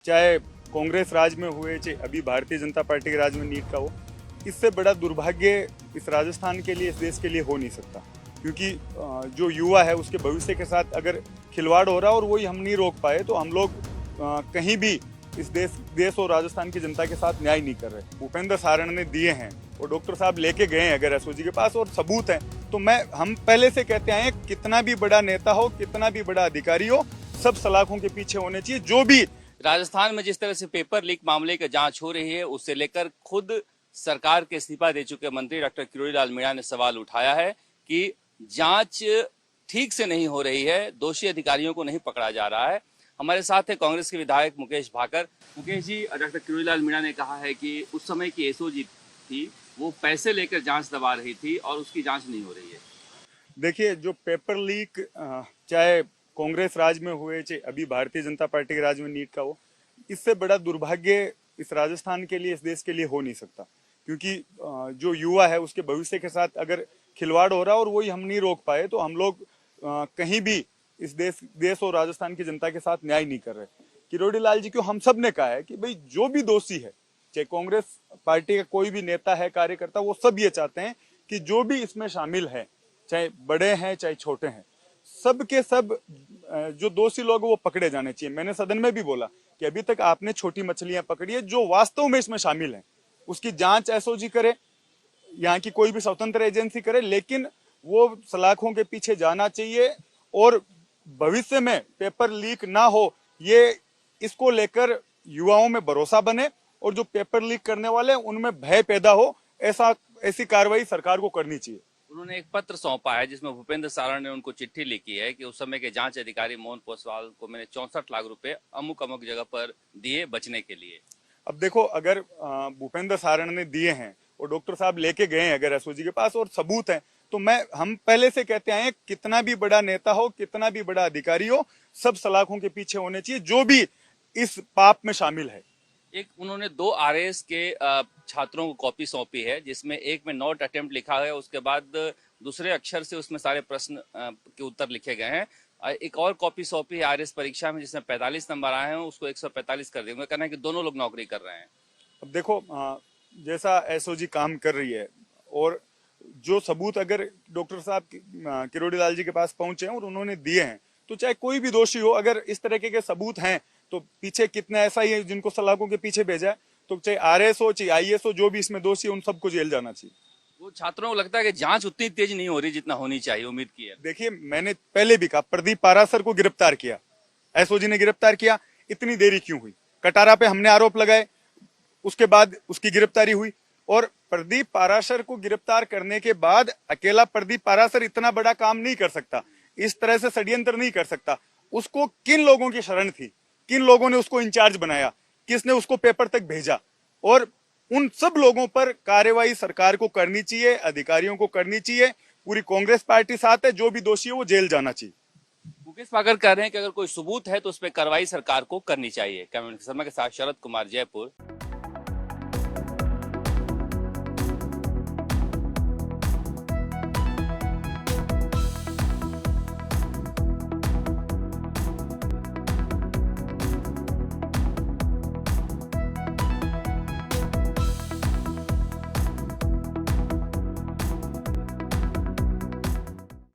चाहे कांग्रेस राज में हुए चाहे अभी भारतीय जनता पार्टी के राज में नीट का हो, इससे बड़ा दुर्भाग्य इस राजस्थान के लिए, इस देश के लिए हो नहीं सकता। क्योंकि जो युवा है उसके भविष्य के साथ अगर खिलवाड़ हो रहा है और वही हम नहीं रोक पाए तो हम लोग कहीं भी इस देश और राजस्थान की जनता के साथ न्याय नहीं कर रहे। भूपेंद्र सारण ने दिए हैं और डॉक्टर साहब लेके गए हैं अगर एसओजी के पास और सबूत है तो हम पहले से कहते आए हैं, कितना भी बड़ा नेता हो, कितना भी बड़ा अधिकारी हो, सब सलाखों के पीछे होने चाहिए। जो भी राजस्थान में जिस तरह से पेपर लीक मामले की जांच हो रही है उससे लेकर खुद सरकार के इस्तीफा दे चुके मंत्री डॉक्टर किरोड़ी लाल मीणा ने सवाल उठाया है कि जांच ठीक से नहीं हो रही है, दोषी अधिकारियों को नहीं पकड़ा जा रहा है। हमारे साथ है कांग्रेस के विधायक मुकेश भाकर। मुकेश जी, डॉक्टर किरोड़ी लाल मीणा ने कहा है कि उस समय की एसओजी थी वो पैसे लेकर जांच दबा रही थी और उसकी जांच नहीं हो रही है। देखिए, जो पेपर लीक चाहे कांग्रेस राज में हुए चाहे अभी भारतीय जनता पार्टी के राज में नीट का हो, इससे बड़ा दुर्भाग्य इस राजस्थान के लिए, इस देश के लिए हो नहीं सकता। क्योंकि जो युवा है उसके भविष्य के साथ अगर खिलवाड़ हो रहा है और वही हम नहीं रोक पाए तो हम लोग कहीं भी इस देश और राजस्थान की जनता के साथ न्याय नहीं कर रहे। किरोड़ी लाल जी को हम सब ने कहा है कि भाई जो भी दोषी है, चाहे कांग्रेस पार्टी का कोई भी नेता है, कार्यकर्ता, वो सब ये चाहते हैं कि जो भी इसमें शामिल है, चाहे बड़े हैं चाहे छोटे हैं, सब के सब जो दोषी लोग वो पकड़े जाने चाहिए। मैंने सदन में भी बोला कि अभी तक आपने छोटी मछलियां पकड़ी है, जो वास्तव में इसमें शामिल है उसकी जांच एसओजी करे, यहाँ की कोई भी स्वतंत्र एजेंसी करे, लेकिन वो सलाखों के पीछे जाना चाहिए और भविष्य में पेपर लीक ना हो, ये इसको लेकर युवाओं में भरोसा बने और जो पेपर लीक करने वाले हैं उनमें भय पैदा हो, ऐसी कार्रवाई सरकार को करनी चाहिए। उन्होंने एक पत्र सौंपा है जिसमें भूपेंद्र सारण ने उनको चिट्ठी लिखी है कि उस समय के जांच अधिकारी मोहन पोसवाल को मैंने 64 लाख रुपए अमुक अमुक जगह पर दिए बचने के लिए। अब देखो, अगर भूपेंद्र सारण ने दिए हैं और डॉक्टर साहब लेके गए हैं अगर एसओजी के पास और सबूत है तो हम पहले से कहते आए हैं, कितना भी बड़ा नेता हो, कितना भी बड़ा अधिकारी हो, सब सलाखों के पीछे होने चाहिए जो भी इस पाप में शामिल है। एक उन्होंने 2 आरएएस के छात्रों को कॉपी सौंपी है जिसमें एक में नॉट अटेम्प्ट लिखा है, उसके बाद दूसरे अक्षर से उसमें सारे प्रश्न के उत्तर लिखे गए हैं। एक और कॉपी सौंपी है आरएएस परीक्षा में जिसमें 45 नंबर आए हैं, उसको 145 कर दिए। कहना है कि दोनों लोग नौकरी कर रहे हैं। अब देखो, जैसा एसओजी काम कर रही है और जो सबूत अगर डॉक्टर साहब किरोड़ी लाल जी के पास पहुंचे हैं और उन्होंने दिए हैं तो चाहे कोई भी दोषी हो, अगर इस तरह के सबूत हैं तो पीछे कितना ऐसा ही है जिनको सलाखों के पीछे भेजा है, तो चाहे आरएस हो चाहे आईएएस हो, जो भी इसमें दोषी है उन सबको जेल जाना चाहिए। वो छात्रों को लगता है कि जांच उतनी तेज नहीं हो रही जितना होनी चाहिए, उम्मीद की है। देखिए, मैंने पहले भी कहा, प्रदीप पारासर को गिरफ्तार किया, एसओजी ने गिरफ्तार किया, इतनी देरी क्यों हुई? कटारा पे हमने आरोप लगाए, उसके बाद उसकी गिरफ्तारी हुई और प्रदीप पाराशर को गिरफ्तार करने के बाद अकेला प्रदीप पाराशर इतना बड़ा काम नहीं कर सकता, इस तरह से षड्यंत्र नहीं कर सकता। उसको किन लोगों की शरण थी, किन लोगों ने उसको इंचार्ज बनाया, किसने उसको पेपर तक भेजा, और उन सब लोगों पर कार्रवाई सरकार को करनी चाहिए, अधिकारियों को करनी चाहिए। पूरी कांग्रेस पार्टी साथ है, जो भी दोषी है वो जेल जाना चाहिए। मुकेश भाकर कह रहे हैं कि अगर कोई सबूत है तो उस पर कार्रवाई सरकार को करनी चाहिए। कैमरा शर्मा के साथ शरद कुमार, जयपुर।